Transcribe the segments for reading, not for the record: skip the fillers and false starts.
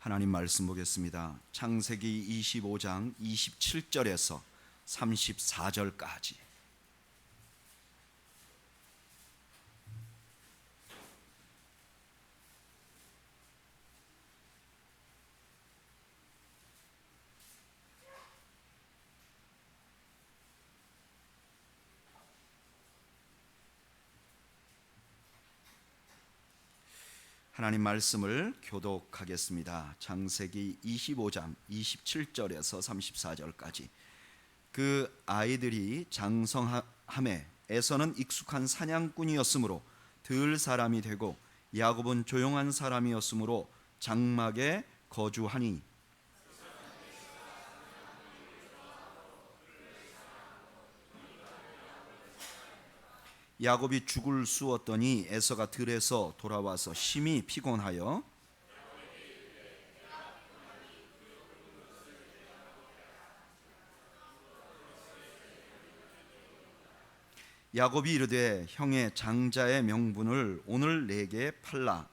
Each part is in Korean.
하나님 말씀 보겠습니다. 창세기 25장 27절에서 34절까지. 하나님 말씀을 교독하겠습니다. 창세기 25장 27절에서 34절까지. 그 아이들이 장성함에 에서는 익숙한 사냥꾼이었으므로 들 사람이 되고 야곱은 조용한 사람이었으므로 장막에 거주하니 야곱이 죽을 쑤었더니 에서가 들에서 돌아와서 심히 피곤하여 야곱이 이르되 형의 장자의 명분을 오늘 내게 팔라.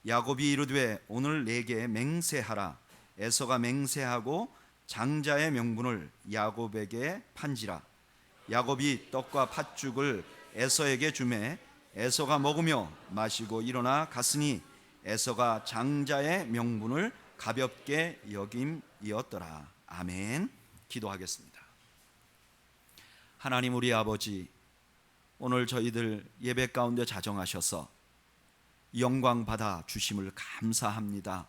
야곱이 이르되 오늘 내게 맹세하라. 에서가 맹세하고 장자의 명분을 야곱에게 판지라. 야곱이 떡과 팥죽을 에서에게 주매 에서가 먹으며 마시고 일어나 갔으니 에서가 장자의 명분을 가볍게 여김이었더라. 아멘. 기도하겠습니다. 하나님 우리 아버지, 오늘 저희들 예배 가운데 자정하셔서 영광 받아 주심을 감사합니다.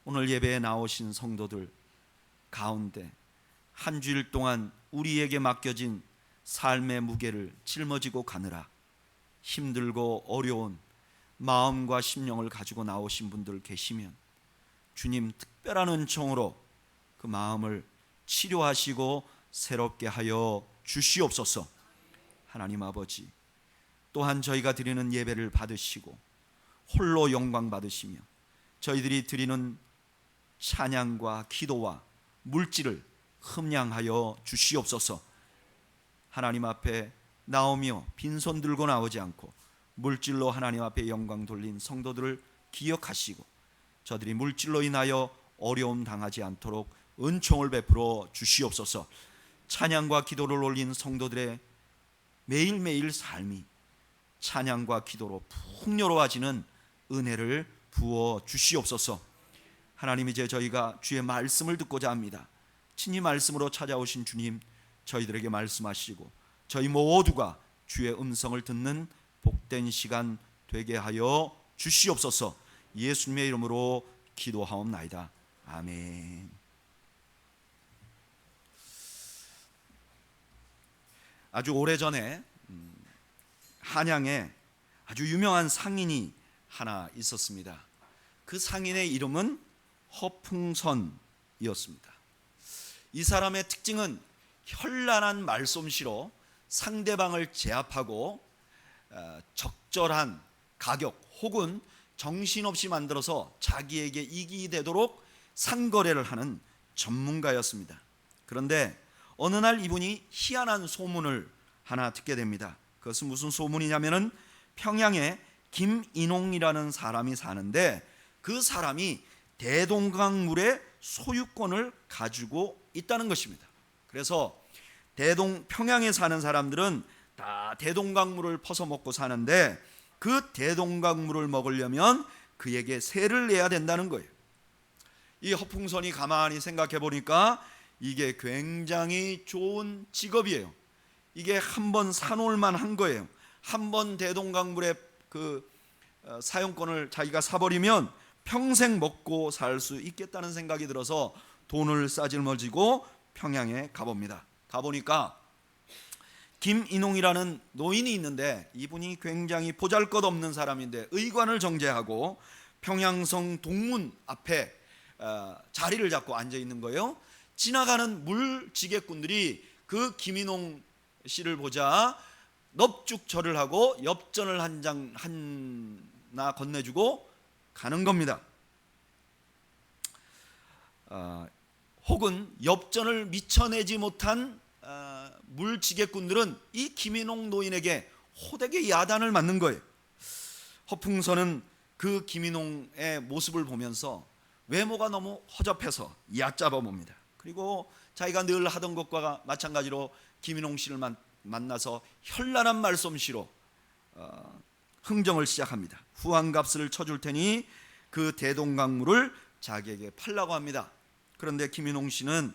오늘 예배에 나오신 성도들 가운데 한 주일 동안 우리에게 맡겨진 삶의 무게를 짊어지고 가느라 힘들고 어려운 마음과 심령을 가지고 나오신 분들 계시면 주님 특별한 은총으로 그 마음을 치료하시고 새롭게 하여 주시옵소서. 하나님 아버지, 또한 저희가 드리는 예배를 받으시고 홀로 영광 받으시며 저희들이 드리는 찬양과 기도와 물질을 흠량하여 주시옵소서. 하나님 앞에 나오며 빈손 들고 나오지 않고 물질로 하나님 앞에 영광 돌린 성도들을 기억하시고 저들이 물질로 인하여 어려움 당하지 않도록 은총을 베풀어 주시옵소서. 찬양과 기도를 올린 성도들의 매일매일 삶이 찬양과 기도로 풍요로워지는 은혜를 부어 주시옵소서. 하나님, 이제 저희가 주의 말씀을 듣고자 합니다. 친히 말씀으로 찾아오신 주님, 저희들에게 말씀하시고 저희 모두가 주의 음성을 듣는 복된 시간 되게 하여 주시옵소서. 예수님의 이름으로 기도하옵나이다. 아멘. 아주 오래전에 한양에 아주 유명한 상인이 하나 있었습니다. 그 상인의 이름은 허풍선이었습니다. 이 사람의 특징은 현란한 말솜씨로 상대방을 제압하고 적절한 가격 혹은 정신없이 만들어서 자기에게 이익이 되도록 상거래를 하는 전문가였습니다. 그런데 어느 날 이분이 희한한 소문을 하나 듣게 됩니다. 그것은 무슨 소문이냐면은 평양에 김인홍이라는 사람이 사는데 그 사람이 대동강물의 소유권을 가지고 있다는 것입니다. 그래서 평양에 사는 사람들은 다 대동강물을 퍼서 먹고 사는데 그 대동강물을 먹으려면 그에게 세를 내야 된다는 거예요. 이 허풍선이 가만히 생각해 보니까 이게 굉장히 좋은 직업이에요. 이게 한번 사놓을 만한 거예요. 한번 대동강물의 그 사용권을 자기가 사버리면 평생 먹고 살 수 있겠다는 생각이 들어서 돈을 싸질머지고 평양에 가봅니다. 가보니까 김인홍이라는 노인이 있는데 이분이 굉장히 보잘것없는 사람인데 의관을 정제하고 평양성 동문 앞에 자리를 잡고 앉아 있는 거예요. 지나가는 물지객꾼들이 그 김인홍 씨를 보자 넙죽절을 하고 엽전을 하나 건네주고 가는 겁니다. 혹은 엽전을 미쳐내지 못한 물지객꾼들은 이 김인홍 노인에게 호되게 야단을 맞는 거예요. 허풍선은 그 김인홍의 모습을 보면서 외모가 너무 허접해서 얕잡아 봅니다. 그리고 자기가 늘 하던 것과 마찬가지로 김인홍 씨를 만나서 현란한 말솜씨로 흥정을 시작합니다. 후한값을 쳐줄 테니 그 대동강물을 자기에게 팔라고 합니다. 그런데 김인홍 씨는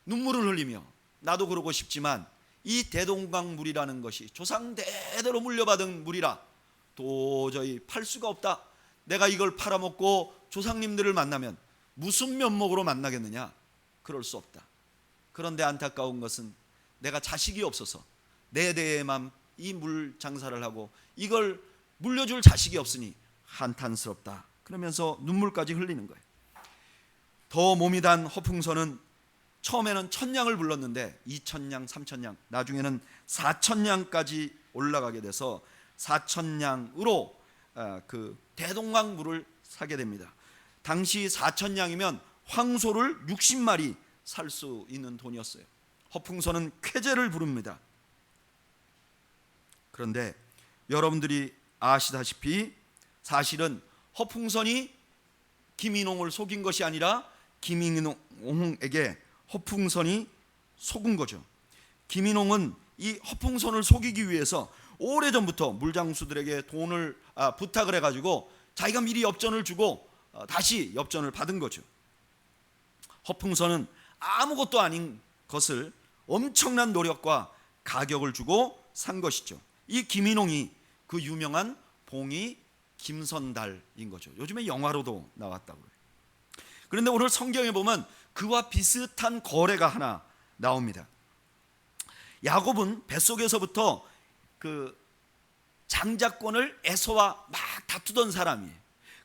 눈물을 흘리며 나도 그러고 싶지만 이 대동강물이라는 것이 조상 대대로 물려받은 물이라 도저히 팔 수가 없다. 내가 이걸 팔아먹고 조상님들을 만나면 무슨 면목으로 만나겠느냐? 그럴 수 없다. 그런데 안타까운 것은 내가 자식이 없어서 내 대에만 이 물 장사를 하고 이걸 물려줄 자식이 없으니 한탄스럽다. 그러면서 눈물까지 흘리는 거예요. 더 몸이 단 허풍선은 처음에는 1000냥을 불렀는데 2000냥, 3000냥, 나중에는 4000냥까지 올라가게 돼서 4000냥으로 그 대동강물을 사게 됩니다. 당시 4000냥이면 황소를 60마리 살 수 있는 돈이었어요. 허풍선은 쾌재를 부릅니다. 그런데 여러분들이 아시다시피 사실은 허풍선이 김인홍을 속인 것이 아니라 김인홍에게 허풍선이 속은 거죠. 김인홍은 이 허풍선을 속이기 위해서 오래전부터 물장수들에게 돈을 부탁을 해가지고 자기가 미리 엽전을 주고 다시 엽전을 받은 거죠. 허풍선은 아무것도 아닌 것을 엄청난 노력과 가격을 주고 산 것이죠. 이 김인홍이 그 유명한 봉이 김선달인 거죠. 요즘에 영화로도 나왔다고 해요. 그런데 오늘 성경에 보면 그와 비슷한 거래가 하나 나옵니다. 야곱은 뱃속에서부터 그 장자권을 에서와 막 다투던 사람이에요.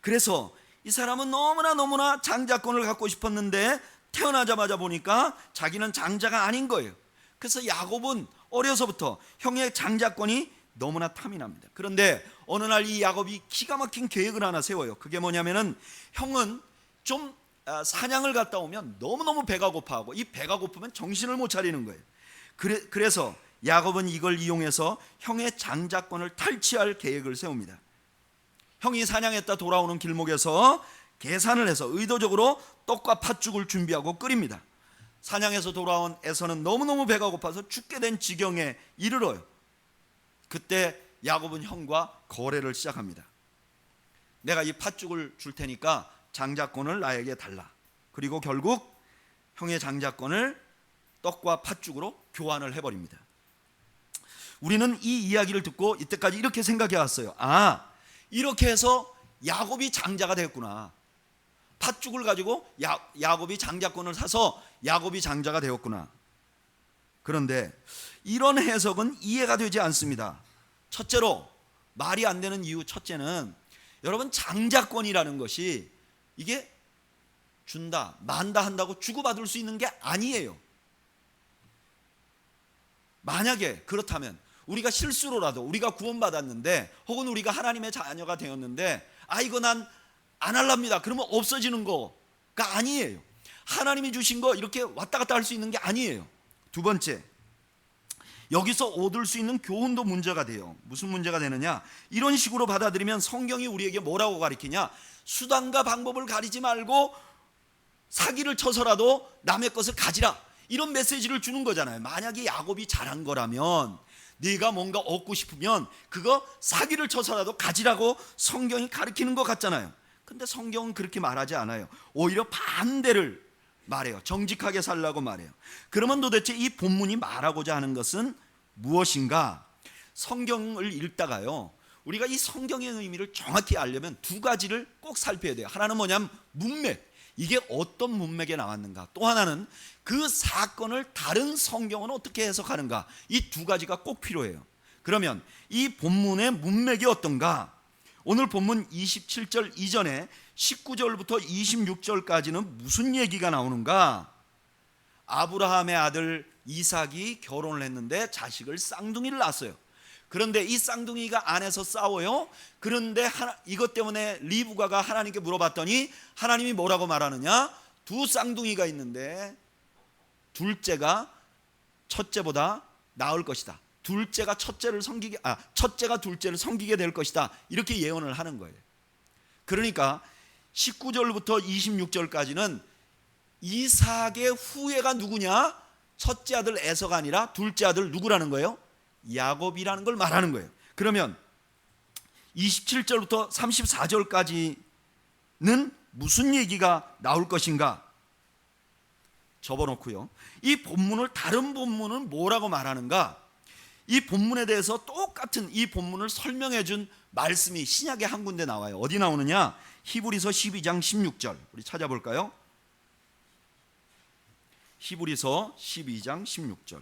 그래서 이 사람은 너무나 장자권을 갖고 싶었는데 태어나자마자 보니까 자기는 장자가 아닌 거예요. 그래서 야곱은 어려서부터 형의 장자권이 너무나 탐이 납니다. 그런데 어느 날 이 야곱이 기가 막힌 계획을 하나 세워요. 그게 뭐냐면은 형은 좀 사냥을 갔다 오면 너무너무 배가 고파하고 이 배가 고프면 정신을 못 차리는 거예요. 그래서 야곱은 이걸 이용해서 형의 장자권을 탈취할 계획을 세웁니다. 형이 사냥했다 돌아오는 길목에서 계산을 해서 의도적으로 떡과 팥죽을 준비하고 끓입니다. 사냥해서 돌아온 에서는 너무너무 배가 고파서 죽게 된 지경에 이르러요. 그때 야곱은 형과 거래를 시작합니다. 내가 이 팥죽을 줄 테니까 장자권을 나에게 달라. 그리고 결국 형의 장자권을 떡과 팥죽으로 교환을 해버립니다. 우리는 이 이야기를 듣고 이때까지 이렇게 생각해 왔어요. 이렇게 해서 야곱이 장자가 됐구나. 팥죽을 가지고 야곱이 장자권을 사서 야곱이 장자가 되었구나. 그런데 이런 해석은 이해가 되지 않습니다. 첫째로 말이 안 되는 이유 첫째는 여러분 장자권이라는 것이 이게 준다 만다 한다고 주고받을 수 있는 게 아니에요. 만약에 그렇다면 우리가 실수로라도 우리가 구원받았는데 혹은 우리가 하나님의 자녀가 되었는데 이거 난 안 할랍니다. 그러면 없어지는 거가 아니에요. 하나님이 주신 거 이렇게 왔다 갔다 할 수 있는 게 아니에요. 두 번째, 여기서 얻을 수 있는 교훈도 문제가 돼요. 무슨 문제가 되느냐? 이런 식으로 받아들이면 성경이 우리에게 뭐라고 가르치냐? 수단과 방법을 가리지 말고 사기를 쳐서라도 남의 것을 가지라, 이런 메시지를 주는 거잖아요. 만약에 야곱이 잘한 거라면 네가 뭔가 얻고 싶으면 그거 사기를 쳐서라도 가지라고 성경이 가르치는 것 같잖아요. 근데 성경은 그렇게 말하지 않아요. 오히려 반대를 말해요. 정직하게 살라고 말해요. 그러면 도대체 이 본문이 말하고자 하는 것은 무엇인가? 성경을 읽다가요, 우리가 이 성경의 의미를 정확히 알려면 두 가지를 꼭 살펴야 돼요. 하나는 뭐냐면 문맥, 이게 어떤 문맥에 나왔는가. 또 하나는 그 사건을 다른 성경은 어떻게 해석하는가. 이 두 가지가 꼭 필요해요. 그러면 이 본문의 문맥이 어떤가? 오늘 본문 27절 이전에 19절부터 26절까지는 무슨 얘기가 나오는가? 아브라함의 아들 이삭이 결혼을 했는데 자식을 쌍둥이를 낳았어요. 그런데 이 쌍둥이가 안에서 싸워요. 그런데 이것 때문에 리브가가 하나님께 물어봤더니 하나님이 뭐라고 말하느냐? 두 쌍둥이가 있는데 둘째가 첫째보다 나을 것이다. 둘째가 첫째가 둘째를 섬기게 될 것이다. 이렇게 예언을 하는 거예요. 그러니까 19절부터 26절까지는 이삭의 후예가 누구냐? 첫째 아들 에서가 아니라 둘째 아들 누구라는 거예요? 야곱이라는 걸 말하는 거예요. 그러면 27절부터 34절까지는 무슨 얘기가 나올 것인가? 접어놓고요. 이 본문을 다른 본문은 뭐라고 말하는가? 이 본문에 대해서 똑같은 이 본문을 설명해 준 말씀이 신약에 한 군데 나와요. 어디 나오느냐? 히브리서 12장 16절. 우리 찾아볼까요? 히브리서 12장 16절.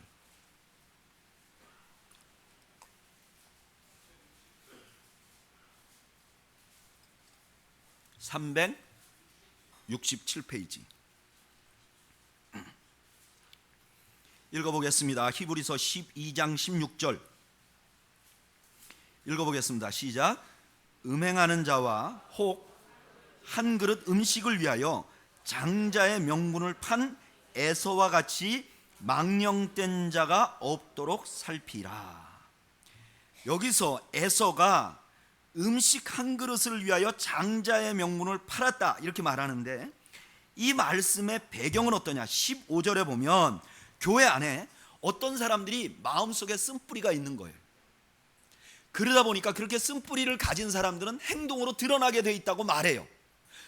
367페이지. 읽어보겠습니다. 히브리서 12장 16절 읽어보겠습니다. 시작. 음행하는 자와 혹 한 그릇 음식을 위하여 장자의 명분을 판 에서와 같이 망령된 자가 없도록 살피라. 여기서 에서가 음식 한 그릇을 위하여 장자의 명분을 팔았다 이렇게 말하는데, 이 말씀의 배경은 어떠냐? 15절에 보면 교회 안에 어떤 사람들이 마음속에 쓴뿌리가 있는 거예요. 그러다 보니까 그렇게 쓴뿌리를 가진 사람들은 행동으로 드러나게 돼 있다고 말해요.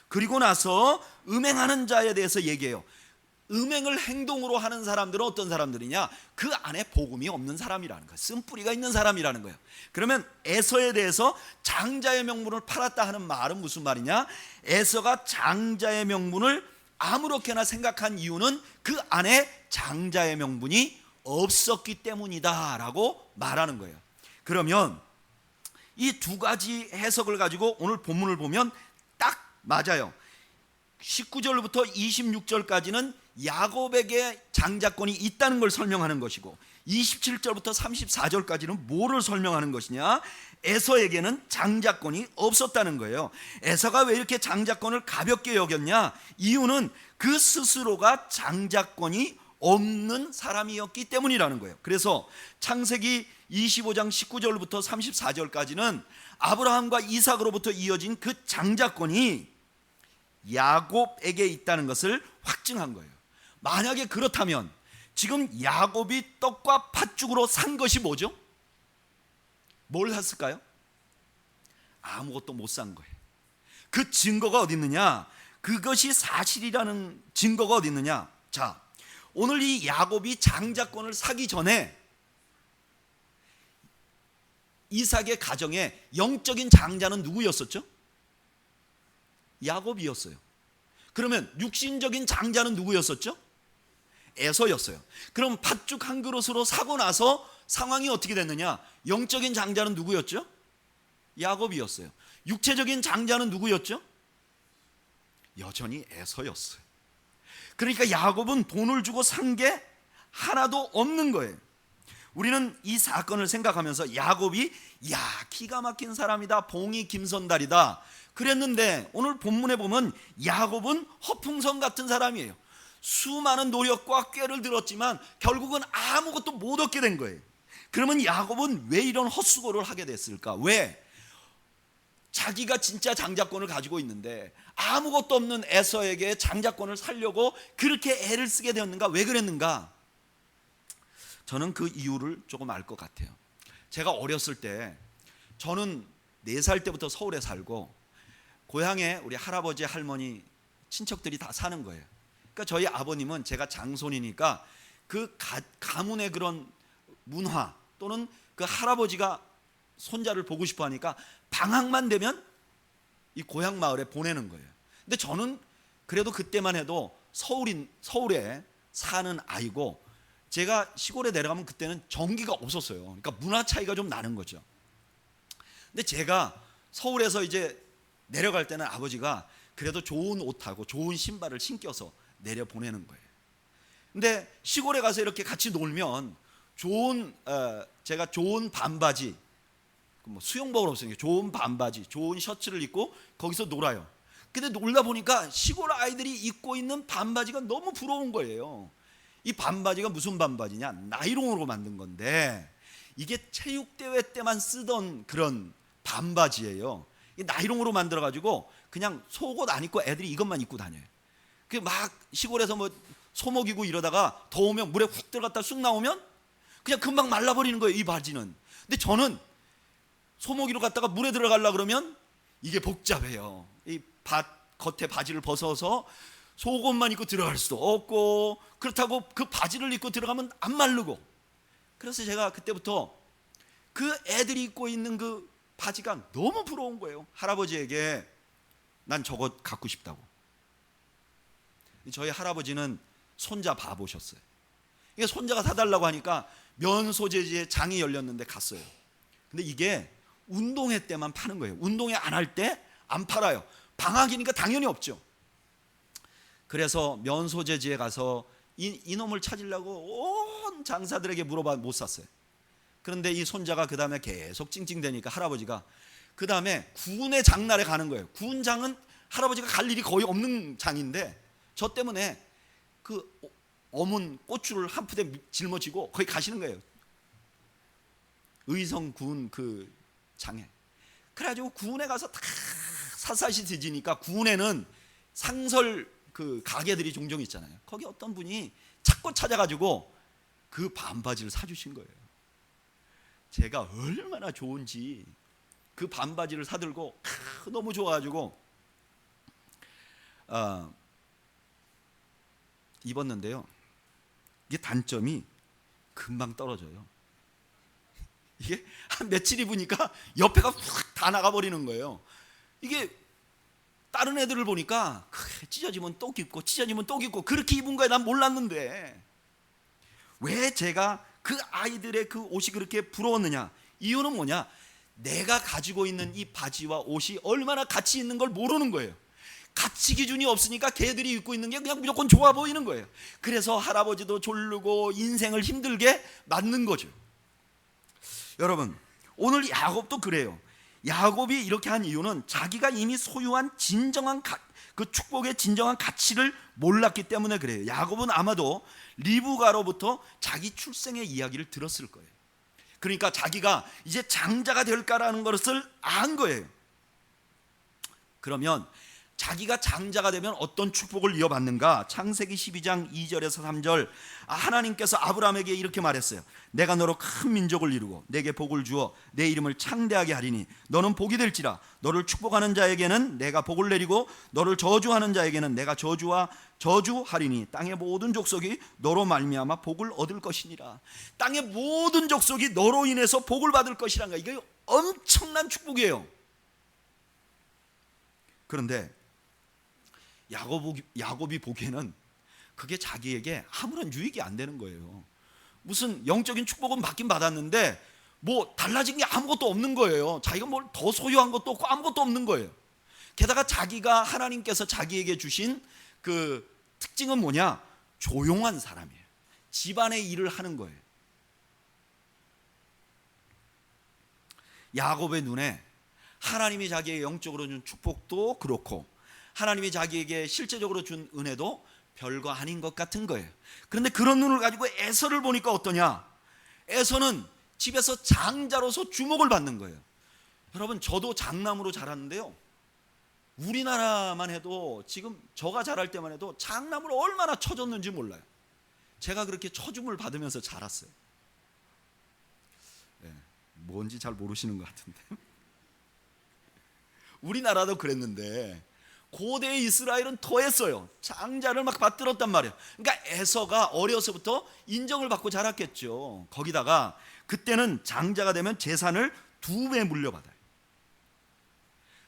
그리고 나서 음행하는 자에 대해서 얘기해요. 음행을 행동으로 하는 사람들은 어떤 사람들이냐? 그 안에 복음이 없는 사람이라는 거예요. 쓴뿌리가 있는 사람이라는 거예요. 그러면 에서에 대해서 장자의 명분을 팔았다 하는 말은 무슨 말이냐? 에서가 장자의 명분을 아무렇게나 생각한 이유는 그 안에 장자의 명분이 없었기 때문이다 라고 말하는 거예요. 그러면 이 두 가지 해석을 가지고 오늘 본문을 보면 딱 맞아요. 19절부터 26절까지는 야곱에게 장자권이 있다는 걸 설명하는 것이고, 27절부터 34절까지는 뭐를 설명하는 것이냐? 에서에게는 장자권이 없었다는 거예요. 에서가 왜 이렇게 장자권을 가볍게 여겼냐? 이유는 그 스스로가 장자권이 없는 사람이었기 때문이라는 거예요. 그래서 창세기 25장 19절부터 34절까지는 아브라함과 이삭으로부터 이어진 그 장자권이 야곱에게 있다는 것을 확증한 거예요. 만약에 그렇다면 지금 야곱이 떡과 팥죽으로 산 것이 뭐죠? 뭘 샀을까요? 아무것도 못 산 거예요. 그 증거가 어디 있느냐? 그것이 사실이라는 증거가 어디 있느냐? 자, 오늘 이 야곱이 장자권을 사기 전에 이삭의 가정에 영적인 장자는 누구였었죠? 야곱이었어요. 그러면 육신적인 장자는 누구였었죠? 에서였어요. 그럼 팥죽 한 그릇으로 사고 나서 상황이 어떻게 됐느냐? 영적인 장자는 누구였죠? 야곱이었어요. 육체적인 장자는 누구였죠? 여전히 에서였어요. 그러니까 야곱은 돈을 주고 산 게 하나도 없는 거예요. 우리는 이 사건을 생각하면서 야곱이 기가 막힌 사람이다, 봉이 김선달이다 그랬는데, 오늘 본문에 보면 야곱은 허풍성 같은 사람이에요. 수많은 노력과 꾀를 들었지만 결국은 아무것도 못 얻게 된 거예요. 그러면 야곱은 왜 이런 헛수고를 하게 됐을까? 왜? 자기가 진짜 장자권을 가지고 있는데 아무것도 없는 에서에게 장자권을 살려고 그렇게 애를 쓰게 되었는가? 왜 그랬는가? 저는 그 이유를 조금 알 것 같아요. 제가 어렸을 때, 저는 4살 때부터 서울에 살고 고향에 우리 할아버지 할머니 친척들이 다 사는 거예요. 그러니까 저희 아버님은 제가 장손이니까 그 가문의 그런 문화 또는 그 할아버지가 손자를 보고 싶어 하니까 방학만 되면 이 고향 마을에 보내는 거예요. 근데 저는 그래도 그때만 해도 서울에 사는 아이고, 제가 시골에 내려가면 그때는 전기가 없었어요. 그러니까 문화 차이가 좀 나는 거죠. 근데 제가 서울에서 이제 내려갈 때는 아버지가 그래도 좋은 옷하고 좋은 신발을 신겨서 내려 보내는 거예요. 근데 시골에 가서 이렇게 같이 놀면 제가 좋은 반바지, 수영복을 없으니까 좋은 반바지, 좋은 셔츠를 입고 거기서 놀아요. 근데 놀다 보니까 시골 아이들이 입고 있는 반바지가 너무 부러운 거예요. 이 반바지가 무슨 반바지냐? 나이롱으로 만든 건데 이게 체육대회 때만 쓰던 그런 반바지예요. 나이롱으로 만들어가지고 그냥 속옷 안 입고 애들이 이것만 입고 다녀요. 그 막 시골에서 뭐 소목이고 이러다가 더우면 물에 훅 들어갔다 쑥 나오면 그냥 금방 말라버리는 거예요, 이 바지는. 근데 저는 소목이로 갔다가 물에 들어가려고 그러면 이게 복잡해요. 이 겉에 바지를 벗어서 속옷만 입고 들어갈 수도 없고, 그렇다고 그 바지를 입고 들어가면 안 마르고. 그래서 제가 그때부터 그 애들이 입고 있는 그 바지가 너무 부러운 거예요. 할아버지에게 난 저거 갖고 싶다고. 저희 할아버지는 손자 봐보셨어요. 이게 손자가 사달라고 하니까 면 소재지에 장이 열렸는데 갔어요. 근데 이게 운동회 때만 파는 거예요. 운동회 안 할 때 안 팔아요. 방학이니까 당연히 없죠. 그래서 면 소재지에 가서 이놈을 찾으려고 온 장사들에게 물어봐 못 샀어요. 그런데 이 손자가 그 다음에 계속 찡찡대니까 할아버지가 그 다음에 구운의 장날에 가는 거예요. 구운 장은 할아버지가 갈 일이 거의 없는 장인데 저 때문에 그 어문 고추를 한 푸대 짊어지고 거기 가시는 거예요. 의성 구운 그 장에. 그래가지고 구운에 가서 다 샅샅이 뒤지니까 구운에는 상설 그 가게들이 종종 있잖아요. 거기 어떤 분이 찾고 찾아가지고 그 반바지를 사주신 거예요. 제가 얼마나 좋은지 그 반바지를 사들고 너무 좋아가지고 입었는데요. 이게 단점이 금방 떨어져요. 이게 한 며칠 입으니까 옆에가 확 다 나가버리는 거예요. 이게 다른 애들을 보니까 찢어지면 또 입고 찢어지면 또 입고 그렇게 입은 거야. 난 몰랐는데 왜 제가 그 아이들의 그 옷이 그렇게 부러웠느냐? 이유는 뭐냐? 내가 가지고 있는 이 바지와 옷이 얼마나 가치 있는 걸 모르는 거예요. 가치 기준이 없으니까 걔들이 입고 있는 게 그냥 무조건 좋아 보이는 거예요. 그래서 할아버지도 졸르고 인생을 힘들게 만든 거죠. 여러분, 오늘 야곱도 그래요. 야곱이 이렇게 한 이유는 자기가 이미 소유한 진정한 그 축복의 진정한 가치를 몰랐기 때문에 그래요. 야곱은 아마도 리브가로부터 자기 출생의 이야기를 들었을 거예요. 그러니까 자기가 이제 장자가 될까라는 것을 안 거예요. 그러면 자기가 장자가 되면 어떤 축복을 이어받는가? 창세기 12장 2절에서 3절 하나님께서 아브라함에게 이렇게 말했어요. 내가 너로 큰 민족을 이루고 내게 복을 주어 내 이름을 창대하게 하리니 너는 복이 될지라. 너를 축복하는 자에게는 내가 복을 내리고 너를 저주하는 자에게는 내가 저주하리니 땅의 모든 족속이 너로 말미암아 복을 얻을 것이니라. 땅의 모든 족속이 너로 인해서 복을 받을 것이란 거야. 이게 엄청난 축복이에요. 그런데 야곱이 보기에는 그게 자기에게 아무런 유익이 안 되는 거예요. 무슨 영적인 축복은 받긴 받았는데 뭐 달라진 게 아무것도 없는 거예요. 자기가 뭘 더 소유한 것도 없고 아무것도 없는 거예요. 게다가 자기가 하나님께서 자기에게 주신 그 특징은 뭐냐? 조용한 사람이에요. 집안의 일을 하는 거예요. 야곱의 눈에 하나님이 자기에게 영적으로 준 축복도 그렇고 하나님이 자기에게 실제적으로 준 은혜도 별거 아닌 것 같은 거예요. 그런데 그런 눈을 가지고 에서를 보니까 어떠냐? 에서는 집에서 장자로서 주목을 받는 거예요. 여러분, 저도 장남으로 자랐는데요, 우리나라만 해도 지금 저가 자랄 때만 해도 장남으로 얼마나 쳐줬는지 몰라요. 제가 그렇게 쳐줌을 받으면서 자랐어요. 뭔지 잘 모르시는 것 같은데 우리나라도 그랬는데 고대 이스라엘은 더했어요. 장자를 막 받들었단 말이에요. 그러니까 에서가 어려서부터 인정을 받고 자랐겠죠. 거기다가 그때는 장자가 되면 재산을 2배 물려받아요.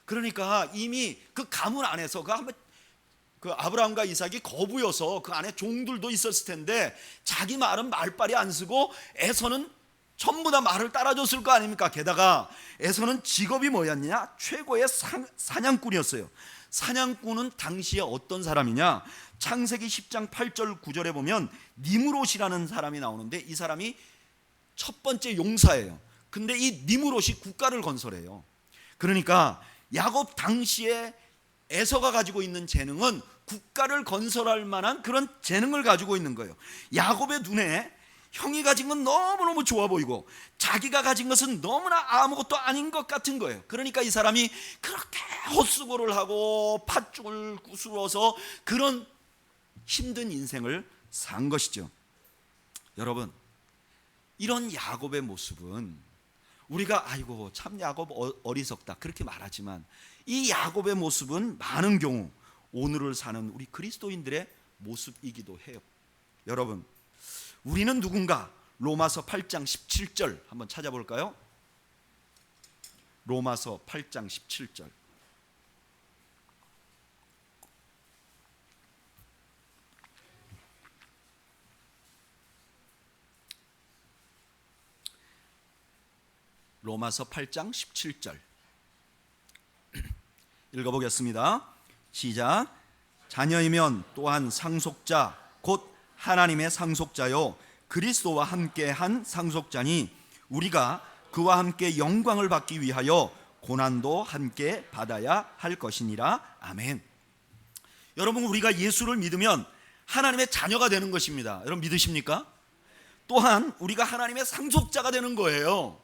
그러니까 이미 그 가문 안에서 그 아브라함과 이삭이 거부여서 그 안에 종들도 있었을 텐데 자기 말은 말빨이 안 쓰고 에서는 전부 다 말을 따라줬을 거 아닙니까? 게다가 에서는 직업이 뭐였냐? 최고의 사냥꾼이었어요. 사냥꾼은 당시에 어떤 사람이냐? 창세기 10장 8절 9절에 보면 니므롯이라는 사람이 나오는데 이 사람이 첫 번째 용사예요. 근데 이 니므롯이 국가를 건설해요. 그러니까 야곱 당시에 에서가 가지고 있는 재능은 국가를 건설할 만한 그런 재능을 가지고 있는 거예요. 야곱의 눈에 형이 가진 건 너무너무 좋아 보이고 자기가 가진 것은 너무나 아무것도 아닌 것 같은 거예요. 그러니까 이 사람이 그렇게 헛수고를 하고 팥죽을 구스러서 그런 힘든 인생을 산 것이죠. 여러분, 이런 야곱의 모습은 우리가 아이고 참 야곱 어리석다 그렇게 말하지만 이 야곱의 모습은 많은 경우 오늘을 사는 우리 그리스도인들의 모습이기도 해요. 여러분, 우리는 누군가? 로마서 8장 17절 한번 찾아볼까요? 로마서 8장 17절. 로마서 8장 17절 읽어보겠습니다. 시작. 자녀이면 또한 상속자 곧 하나님의 상속자요 그리스도와 함께한 상속자니 우리가 그와 함께 영광을 받기 위하여 고난도 함께 받아야 할 것이니라. 아멘. 여러분, 우리가 예수를 믿으면 하나님의 자녀가 되는 것입니다. 여러분 믿으십니까? 또한 우리가 하나님의 상속자가 되는 거예요.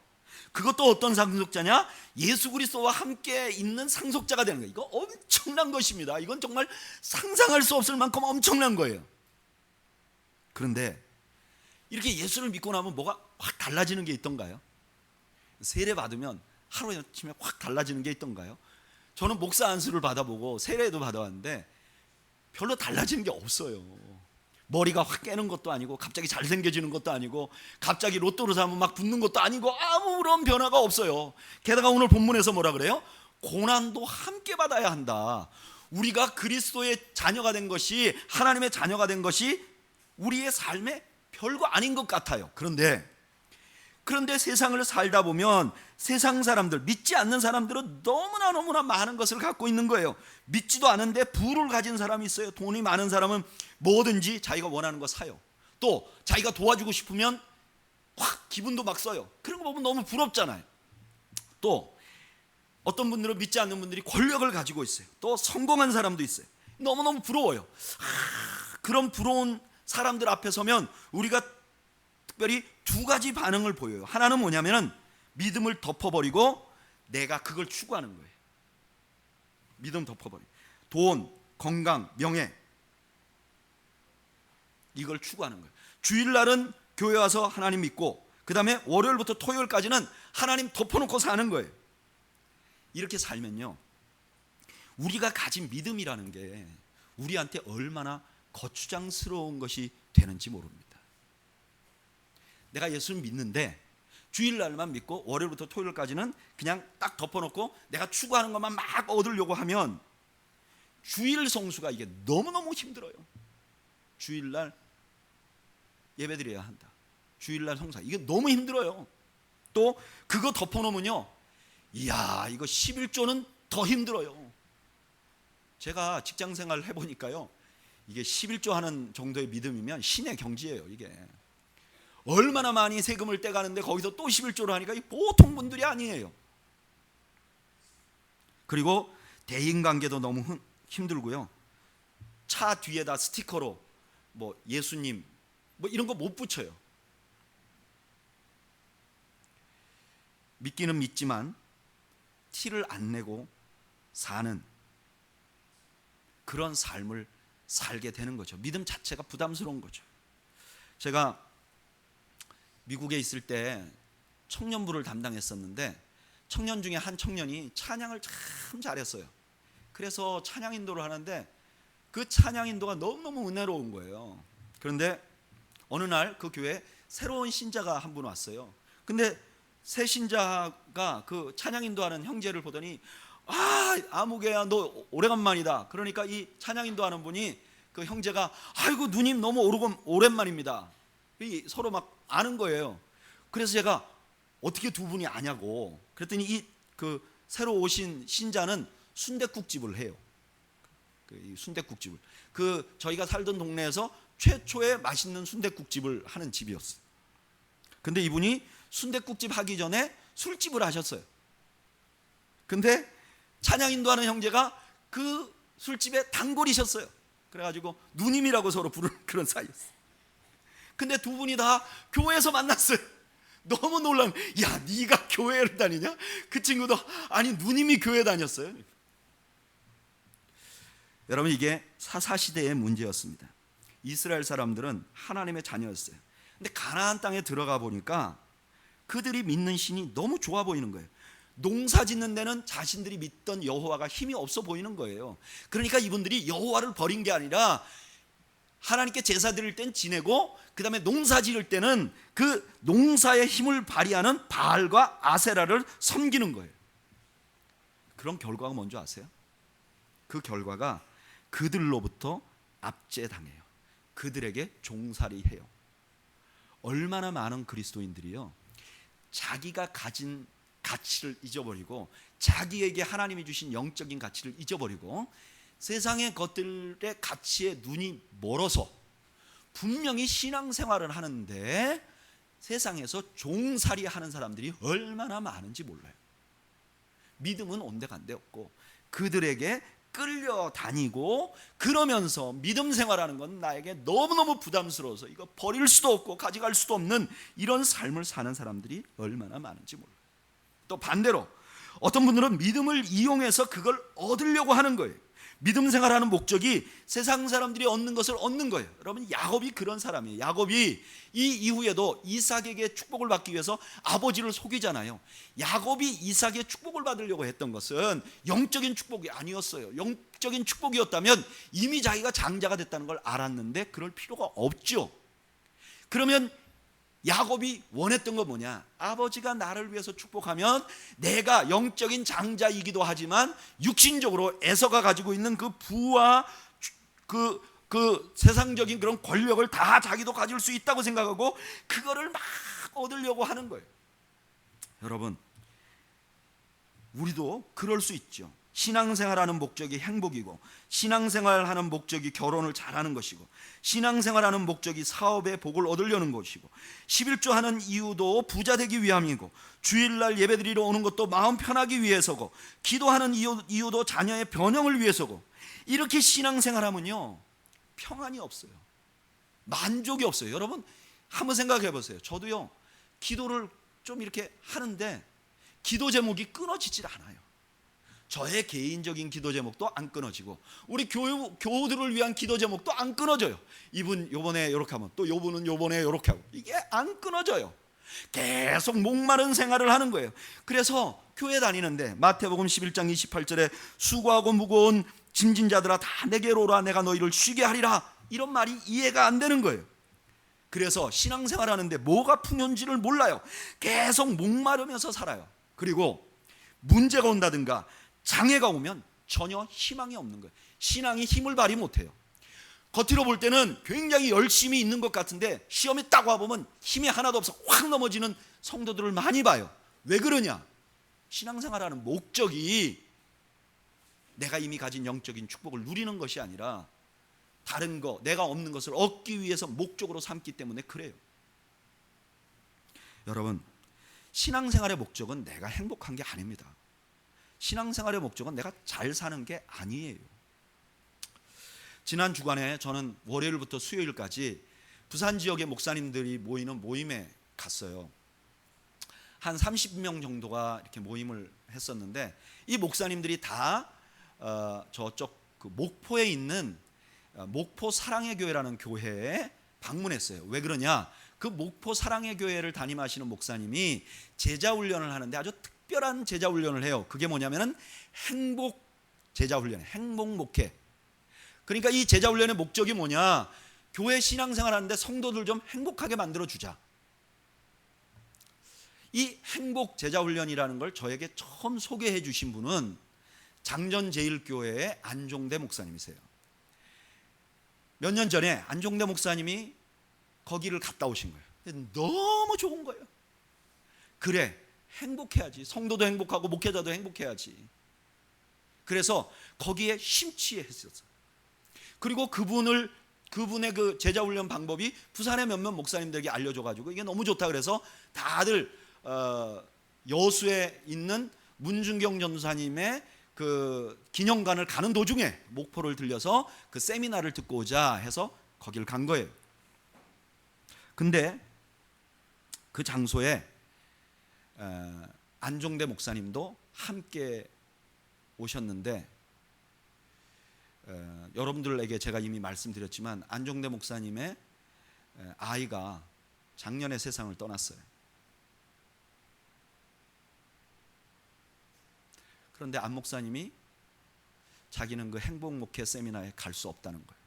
그것도 어떤 상속자냐? 예수 그리스도와 함께 있는 상속자가 되는 거예요. 이거 엄청난 것입니다. 이건 정말 상상할 수 없을 만큼 엄청난 거예요. 그런데 이렇게 예수를 믿고 나면 뭐가 확 달라지는 게 있던가요? 세례 받으면 하루아침에 확 달라지는 게 있던가요? 저는 목사 안수를 받아보고 세례도 받아왔는데 별로 달라지는 게 없어요. 머리가 확 깨는 것도 아니고 갑자기 잘생겨지는 것도 아니고 갑자기 로또를 사면 막 붙는 것도 아니고 아무런 변화가 없어요. 게다가 오늘 본문에서 뭐라 그래요? 고난도 함께 받아야 한다. 우리가 그리스도의 자녀가 된 것이, 하나님의 자녀가 된 것이 우리의 삶에 별거 아닌 것 같아요. 그런데 세상을 살다 보면 세상 사람들, 믿지 않는 사람들은 너무나 많은 것을 갖고 있는 거예요. 믿지도 않은데 부를 가진 사람이 있어요. 돈이 많은 사람은 뭐든지 자기가 원하는 거 사요. 또 자기가 도와주고 싶으면 확 기분도 막 써요. 그런 거 보면 너무 부럽잖아요. 또 어떤 분들은 믿지 않는 분들이 권력을 가지고 있어요. 또 성공한 사람도 있어요. 너무너무 부러워요. 그런 부러운 사람들 앞에 서면 우리가 특별히 두 가지 반응을 보여요. 하나는 뭐냐면은 믿음을 덮어버리고 내가 그걸 추구하는 거예요. 믿음 덮어버리고 돈, 건강, 명예 이걸 추구하는 거예요. 주일날은 교회 와서 하나님 믿고 그 다음에 월요일부터 토요일까지는 하나님 덮어놓고 사는 거예요. 이렇게 살면요, 우리가 가진 믿음이라는 게 우리한테 얼마나 거추장스러운 것이 되는지 모릅니다. 내가 예수를 믿는데 주일날만 믿고 월요일부터 토요일까지는 그냥 딱 덮어놓고 내가 추구하는 것만 막 얻으려고 하면 주일 성수가 이게 너무너무 힘들어요. 주일날 예배드려야 한다. 주일날 성사 이게 너무 힘들어요. 또 그거 덮어놓으면요, 이야 이거 11조는 더 힘들어요. 제가 직장생활을 해보니까요, 이게 11조 하는 정도의 믿음이면 신의 경지예요. 이게 얼마나 많이 세금을 떼가는데 거기서 또 11조를 하니까 보통 분들이 아니에요. 그리고 대인관계도 너무 힘들고요. 차 뒤에다 스티커로 뭐 예수님 뭐 이런 거 못 붙여요. 믿기는 믿지만 티를 안 내고 사는 그런 삶을 살게 되는 거죠. 믿음 자체가 부담스러운 거죠. 제가 미국에 있을 때 청년부를 담당했었는데 청년 중에 한 청년이 찬양을 참 잘했어요. 그래서 찬양 인도를 하는데 그 찬양 인도가 너무너무 은혜로운 거예요. 그런데 어느 날 그 교회에 새로운 신자가 한 분 왔어요. 근데 새 신자가 그 찬양 인도하는 형제를 보더니 아무개야 너 오래간만이다. 그러니까 이 찬양 인도하는 분이 그 형제가 아이고 누님 너무 오랜만입니다. 서로 막 아는 거예요. 그래서 제가 어떻게 두 분이 아냐고 그랬더니 이 그 새로 오신 신자는 순댓국집을 해요. 그 순댓국집을 그 저희가 살던 동네에서 최초의 맛있는 순댓국집을 하는 집이었어요. 근데 이분이 순댓국집 하기 전에 술집을 하셨어요. 근데 찬양 인도하는 형제가 그 술집의 단골이셨어요. 그래가지고 누님이라고 서로 부르는 그런 사이였어요. 근데 두 분이 다 교회에서 만났어요. 너무 놀란, 야, 네가 교회를 다니냐? 그 친구도 아니 누님이 교회 다녔어요. 여러분, 이게 사사시대의 문제였습니다. 이스라엘 사람들은 하나님의 자녀였어요. 근데 가나안 땅에 들어가 보니까 그들이 믿는 신이 너무 좋아 보이는 거예요. 농사 짓는 데는 자신들이 믿던 여호와가 힘이 없어 보이는 거예요. 그러니까 이분들이 여호와를 버린 게 아니라 하나님께 제사 드릴 땐 지내고, 그 다음에 농사 지을 때는 그 농사의 힘을 발휘하는 바알과 아세라를 섬기는 거예요. 그런 결과가 뭔지 아세요? 그 결과가 그들로부터 압제당해요. 그들에게 종살이해요. 얼마나 많은 그리스도인들이요, 자기가 가진 가치를 잊어버리고, 자기에게 하나님이 주신 영적인 가치를 잊어버리고, 세상의 것들의 가치에 눈이 멀어서 분명히 신앙생활을 하는데 세상에서 종살이 하는 사람들이 얼마나 많은지 몰라요. 믿음은 온데간데 없고 그들에게 끌려다니고, 그러면서 믿음 생활하는 건 나에게 너무너무 부담스러워서 이거 버릴 수도 없고 가져갈 수도 없는 이런 삶을 사는 사람들이 얼마나 많은지 몰라요. 또 반대로 어떤 분들은 믿음을 이용해서 그걸 얻으려고 하는 거예요. 믿음 생활하는 목적이 세상 사람들이 얻는 것을 얻는 거예요. 여러분, 야곱이 그런 사람이에요. 야곱이 이 이후에도 이삭에게 축복을 받기 위해서 아버지를 속이잖아요. 야곱이 이삭의 축복을 받으려고 했던 것은 영적인 축복이 아니었어요. 영적인 축복이었다면 이미 자기가 장자가 됐다는 걸 알았는데 그럴 필요가 없죠. 그러면 야곱이 원했던 건 뭐냐? 아버지가 나를 위해서 축복하면 내가 영적인 장자이기도 하지만 육신적으로 에서가 가지고 있는 그 부와 그 세상적인 그런 권력을 다 자기도 가질 수 있다고 생각하고 그거를 막 얻으려고 하는 거예요. 여러분, 우리도 그럴 수 있죠. 신앙생활하는 목적이 행복이고, 신앙생활하는 목적이 결혼을 잘하는 것이고, 신앙생활하는 목적이 사업의 복을 얻으려는 것이고, 11조 하는 이유도 부자 되기 위함이고, 주일날 예배드리러 오는 것도 마음 편하기 위해서고, 기도하는 이유도 자녀의 변형을 위해서고, 이렇게 신앙생활하면요 평안이 없어요. 만족이 없어요. 여러분 한번 생각해 보세요. 저도요 기도를 좀 이렇게 하는데 기도 제목이 끊어지질 않아요. 저의 개인적인 기도 제목도 안 끊어지고, 우리 교우들을 위한 기도 제목도 안 끊어져요. 이분 요번에 이렇게 하면 또 요분은 요번에 이렇게 하고, 이게 안 끊어져요. 계속 목마른 생활을 하는 거예요. 그래서 교회 다니는데 마태복음 11장 28절에 수고하고 무거운 짐진 자들아 다 내게로 오라 내가 너희를 쉬게 하리라, 이런 말이 이해가 안 되는 거예요. 그래서 신앙생활하는데 뭐가 풍요인지를 몰라요. 계속 목마르면서 살아요. 그리고 문제가 온다든가 장애가 오면 전혀 희망이 없는 거예요. 신앙이 힘을 발휘 못해요. 겉으로 볼 때는 굉장히 열심히 있는 것 같은데 시험이 딱 와보면 힘이 하나도 없어 확 넘어지는 성도들을 많이 봐요. 왜 그러냐? 신앙생활하는 목적이 내가 이미 가진 영적인 축복을 누리는 것이 아니라 다른 거, 내가 없는 것을 얻기 위해서 목적으로 삼기 때문에 그래요. 여러분, 신앙생활의 목적은 내가 행복한 게 아닙니다. 신앙생활의 목적은 내가 잘 사는 게 아니에요. 지난 주간에 저는 월요일부터 수요일까지 부산 지역의 목사님들이 모이는 모임에 갔어요. 한 30명 정도가 이렇게 모임을 했었는데, 이 목사님들이 다 저쪽 그 목포에 있는 목포 사랑의 교회라는 교회에 방문했어요. 왜 그러냐? 그 목포 사랑의 교회를 담임하시는 목사님이 제자 훈련을 하는데 아주 특별한 제자 훈련을 해요. 그게 뭐냐면은 행복 제자 훈련이에요. 행복 목회. 그러니까 이 제자 훈련의 목적이 뭐냐? 교회 신앙생활 하는데 성도들 좀 행복하게 만들어 주자. 이 행복 제자 훈련이라는 걸 저에게 처음 소개해 주신 분은 장전제일교회의 안종대 목사님이세요. 몇 년 전에 안종대 목사님이 거기를 갔다 오신 거예요. 너무 좋은 거예요. 그래, 행복해야지. 성도도 행복하고 목회자도 행복해야지. 그래서 거기에 심취했었어요. 그리고 그분의 그 제자훈련 방법이 부산의 몇몇 목사님들에게 알려줘가지고 이게 너무 좋다 그래서 다들 여수에 있는 문준경 전도사님의 그 기념관을 가는 도중에 목포를 들려서 그 세미나를 듣고 오자 해서 거기를 간 거예요. 근데 그 장소에 안종대 목사님도 함께 오셨는데, 여러분들에게 제가 이미 말씀드렸지만 안종대 목사님의 아이가 작년에 세상을 떠났어요. 그런데 안 목사님이 자기는 그 행복목회 세미나에 갈 수 없다는 거예요.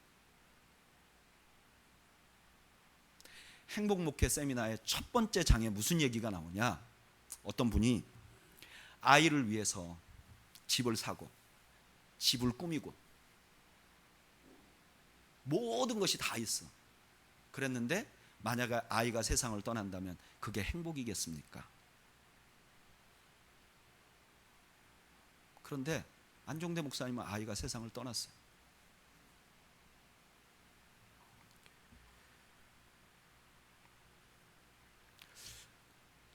행복목회 세미나의 첫 번째 장에 무슨 얘기가 나오냐, 어떤 분이 아이를 위해서 집을 사고 집을 꾸미고 모든 것이 다 있어. 그랬는데 만약에 아이가 세상을 떠난다면 그게 행복이겠습니까? 그런데 안종대 목사님은 아이가 세상을 떠났어요.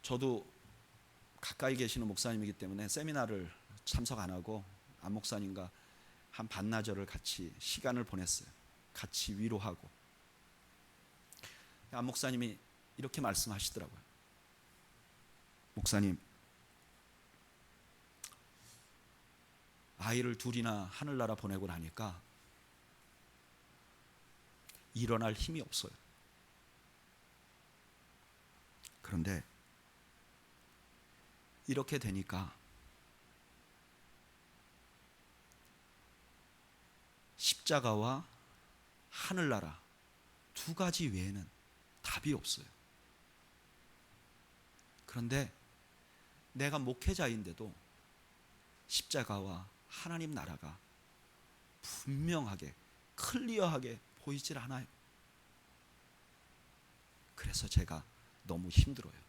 저도 가까이 계시는 목사님이기 때문에 세미나를 참석 안 하고 안 목사님과 한 반나절을 같이 시간을 보냈어요. 같이 위로하고. 안 목사님이 이렇게 말씀하시더라고요. 목사님, 아이를 둘이나 하늘나라 보내고 나니까 일어날 힘이 없어요. 그런데 이렇게 되니까 십자가와 하늘나라 두 가지 외에는 답이 없어요. 그런데 내가 목회자인데도 십자가와 하나님 나라가 분명하게 클리어하게 보이질 않아요. 그래서 제가 너무 힘들어요.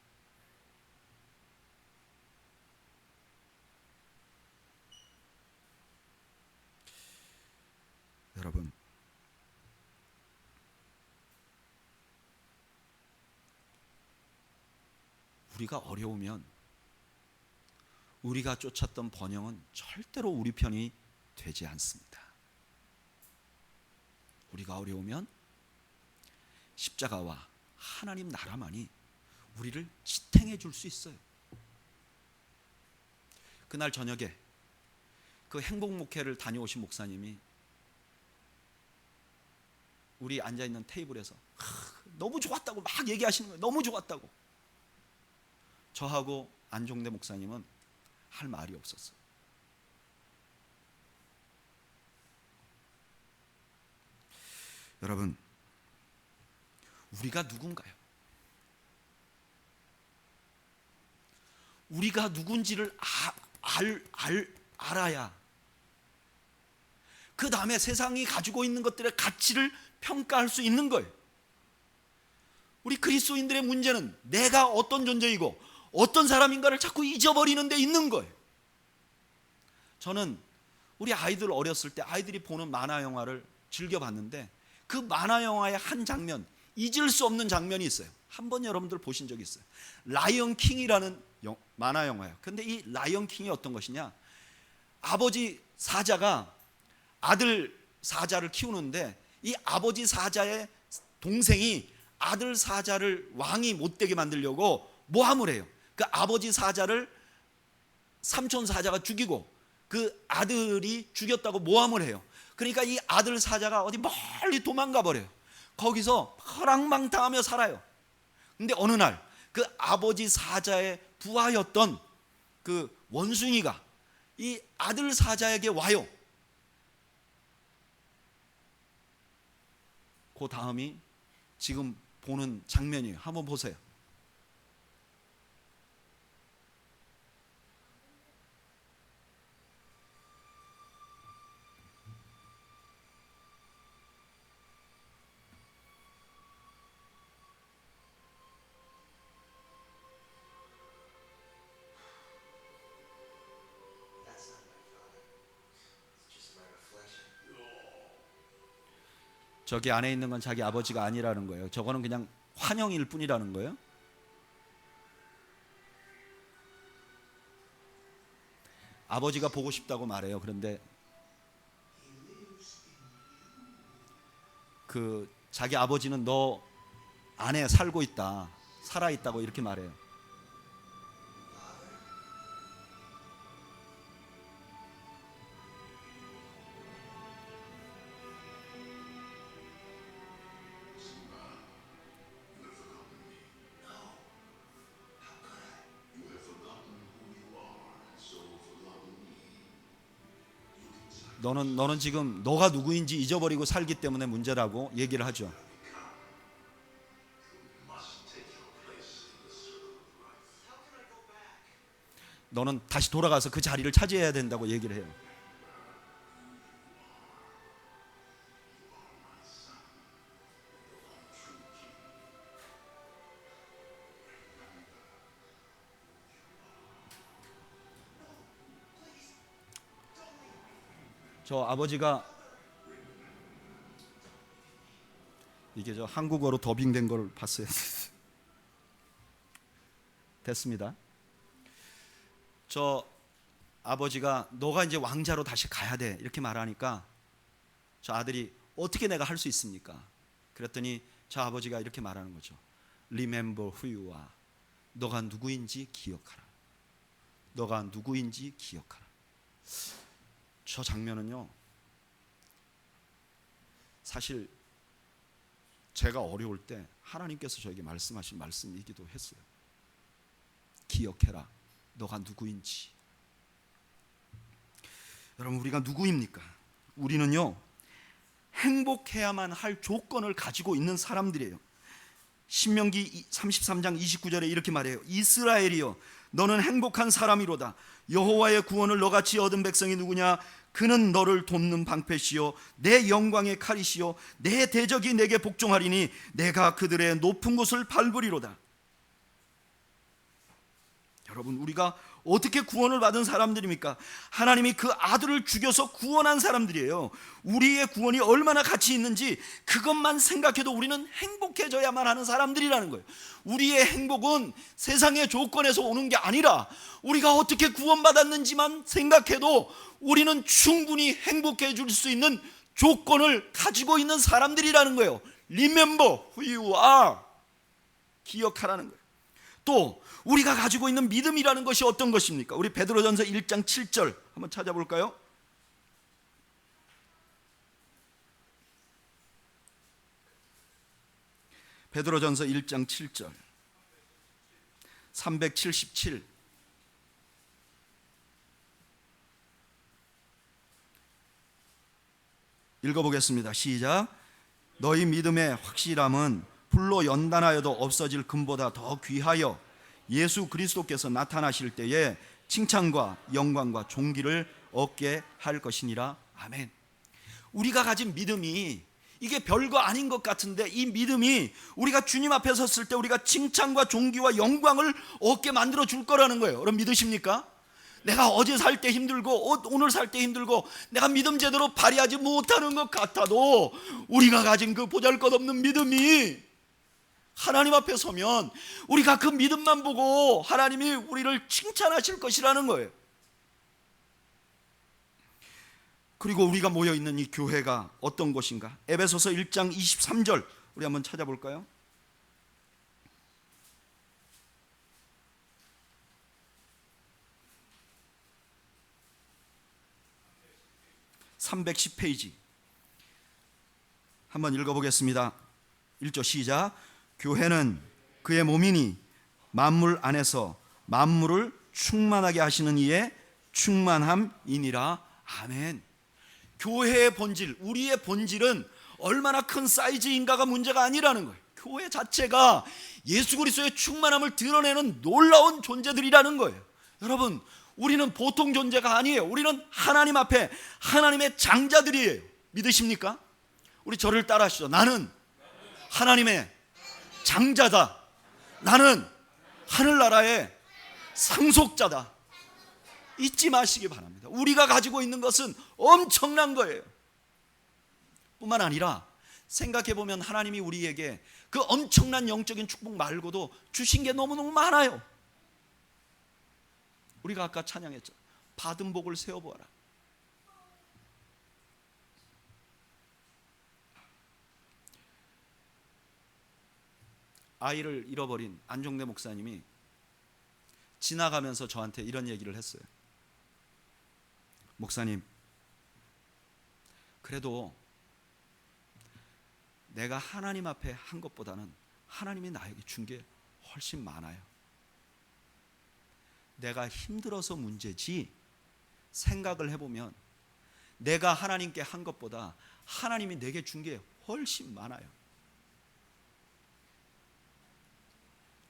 여러분, 우리가 어려우면 우리가 쫓았던 번영은 절대로 우리 편이 되지 않습니다. 우리가 어려우면 십자가와 하나님 나라만이 우리를 지탱해 줄 수 있어요. 그날 저녁에 그 행복목회를 다녀오신 목사님이 우리 앉아있는 테이블에서 너무 좋았다고 막 얘기하시는 거예요. 너무 좋았다고. 저하고 안종대 목사님은 할 말이 없었어요. 여러분, 우리가 누군가요? 우리가 누군지를 알아야 그 다음에 세상이 가지고 있는 것들의 가치를 평가할 수 있는 거예요. 우리 그리스도인들의 문제는 내가 어떤 존재이고 어떤 사람인가를 자꾸 잊어버리는 데 있는 거예요. 저는 우리 아이들 어렸을 때 아이들이 보는 만화 영화를 즐겨봤는데 그 만화 영화의 한 장면, 잊을 수 없는 장면이 있어요. 한번 여러분들 보신 적 있어요. 라이언 킹이라는 만화 영화예요. 근데 이 라이언 킹이 어떤 것이냐, 아버지 사자가 아들 사자를 키우는데 이 아버지 사자의 동생이 아들 사자를 왕이 못되게 만들려고 모함을 해요. 그 아버지 사자를 삼촌 사자가 죽이고 그 아들이 죽였다고 모함을 해요. 그러니까 이 아들 사자가 어디 멀리 도망가 버려요. 거기서 허랑망탕하며 살아요. 근데 어느 날 그 아버지 사자의 부하였던 그 원숭이가 이 아들 사자에게 와요. 그 다음이 지금 보는 장면이에요. 한번 보세요. 저기 안에 있는 건 자기 아버지가 아니라는 거예요. 저거는 그냥 환영일 뿐이라는 거예요. 아버지가 보고 싶다고 말해요. 그런데 그 자기 아버지는 너 안에 살고 있다, 살아있다고 이렇게 말해요. 너는 지금 너가 누구인지 잊어버리고 살기 때문에 문제라고 얘기를 하죠. 너는 다시 돌아가서 그 자리를 차지해야 된다고 얘기를 해요. 저 아버지가 이게 저 한국어로 더빙된 걸 봤어요. 됐습니다. 저 아버지가 너가 이제 왕자로 다시 가야 돼 이렇게 말하니까 저 아들이 어떻게 내가 할 수 있습니까? 그랬더니 저 아버지가 이렇게 말하는 거죠. Remember who you are. 너가 누구인지 기억하라. 너가 누구인지 기억하라. 저 장면은요, 사실 제가 어려울 때 하나님께서 저에게 말씀하신 말씀이기도 했어요. 기억해라, 너가 누구인지. 여러분, 우리가 누구입니까? 우리는요, 행복해야만 할 조건을 가지고 있는 사람들이에요. 신명기 33장 29절에 이렇게 말해요. 이스라엘이여, 너는 행복한 사람이로다. 여호와의 구원을 너같이 얻은 백성이 누구냐? 그는 너를 돕는 방패시요 내 영광의 칼이시요 내 대적이 내게 복종하리니 내가 그들의 높은 곳을 밟으리로다. 여러분, 우리가 어떻게 구원을 받은 사람들입니까? 하나님이 그 아들을 죽여서 구원한 사람들이에요. 우리의 구원이 얼마나 가치 있는지 그것만 생각해도 우리는 행복해져야만 하는 사람들이라는 거예요. 우리의 행복은 세상의 조건에서 오는 게 아니라 우리가 어떻게 구원받았는지만 생각해도 우리는 충분히 행복해질 수 있는 조건을 가지고 있는 사람들이라는 거예요. Remember who you are. 기억하라는 거예요. 또 우리가 가지고 있는 믿음이라는 것이 어떤 것입니까? 우리 베드로전서 1장 7절 한번 찾아볼까요? 베드로전서 1장 7절 377 읽어보겠습니다. 시작. 너희 믿음의 확실함은 불로 연단하여도 없어질 금보다 더 귀하여 예수 그리스도께서 나타나실 때에 칭찬과 영광과 존귀를 얻게 할 것이니라. 아멘. 우리가 가진 믿음이 이게 별거 아닌 것 같은데 이 믿음이 우리가 주님 앞에 섰을 때 우리가 칭찬과 존귀와 영광을 얻게 만들어 줄 거라는 거예요. 여러분, 믿으십니까? 내가 어제 살 때 힘들고 오늘 살 때 힘들고 내가 믿음 제대로 발휘하지 못하는 것 같아도 우리가 가진 그 보잘것없는 믿음이 하나님 앞에 서면 우리가 그 믿음만 보고 하나님이 우리를 칭찬하실 것이라는 거예요. 그리고 우리가 모여있는 이 교회가 어떤 곳인가? 에베소서 1장 23절 우리 한번 찾아볼까요? (310페이지) 한번 읽어보겠습니다. 1조 시작. 교회는 그의 몸이니 만물 안에서 만물을 충만하게 하시는 이의 충만함이니라. 아멘. 교회의 본질, 우리의 본질은 얼마나 큰 사이즈인가가 문제가 아니라는 거예요. 교회 자체가 예수 그리스도의 충만함을 드러내는 놀라운 존재들이라는 거예요. 여러분, 우리는 보통 존재가 아니에요. 우리는 하나님 앞에 하나님의 장자들이에요. 믿으십니까? 우리 저를 따라하시죠. 나는 하나님의 장자다. 나는 하늘나라의 상속자다. 잊지 마시기 바랍니다. 우리가 가지고 있는 것은 엄청난 거예요. 뿐만 아니라 생각해보면 하나님이 우리에게 그 엄청난 영적인 축복 말고도 주신 게 너무너무 많아요. 우리가 아까 찬양했죠. 받은 복을 세어보아라. 아이를 잃어버린 안종대 목사님이 지나가면서 저한테 이런 얘기를 했어요. 목사님, 그래도 내가 하나님 앞에 한 것보다는 하나님이 나에게 준 게 훨씬 많아요. 내가 힘들어서 문제지, 생각을 해보면 내가 하나님께 한 것보다 하나님이 내게 준 게 훨씬 많아요.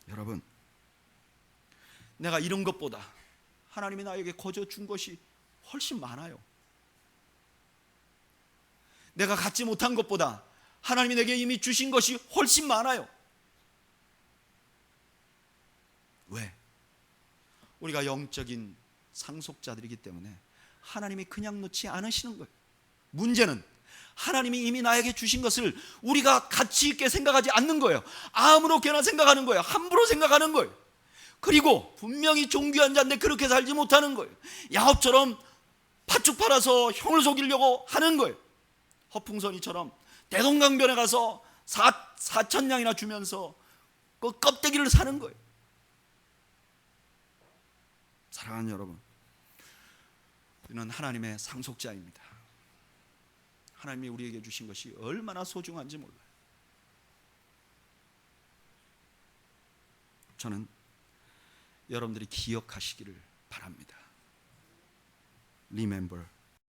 여러분, 내가 이런 것보다 하나님이 나에게 거저 준 것이 훨씬 많아요. 내가 갖지 못한 것보다 하나님이 내게 이미 주신 것이 훨씬 많아요. 왜? 우리가 영적인 상속자들이기 때문에 하나님이 그냥 놓지 않으시는 거예요. 문제는 하나님이 이미 나에게 주신 것을 우리가 가치 있게 생각하지 않는 거예요. 아무렇게나 생각하는 거예요. 함부로 생각하는 거예요. 그리고 분명히 존귀한 자인데 그렇게 살지 못하는 거예요. 야곱처럼 팥죽 팔아서 형을 속이려고 하는 거예요. 허풍선이처럼 대동강변에 가서 4,000냥이나 주면서 그 껍데기를 사는 거예요. 사랑하는 여러분, 우리는 하나님의 상속자입니다. 하나님이 우리에게 주신 것이 얼마나 소중한지 몰라요. 저는 여러분들이 기억하시기를 바랍니다. Remember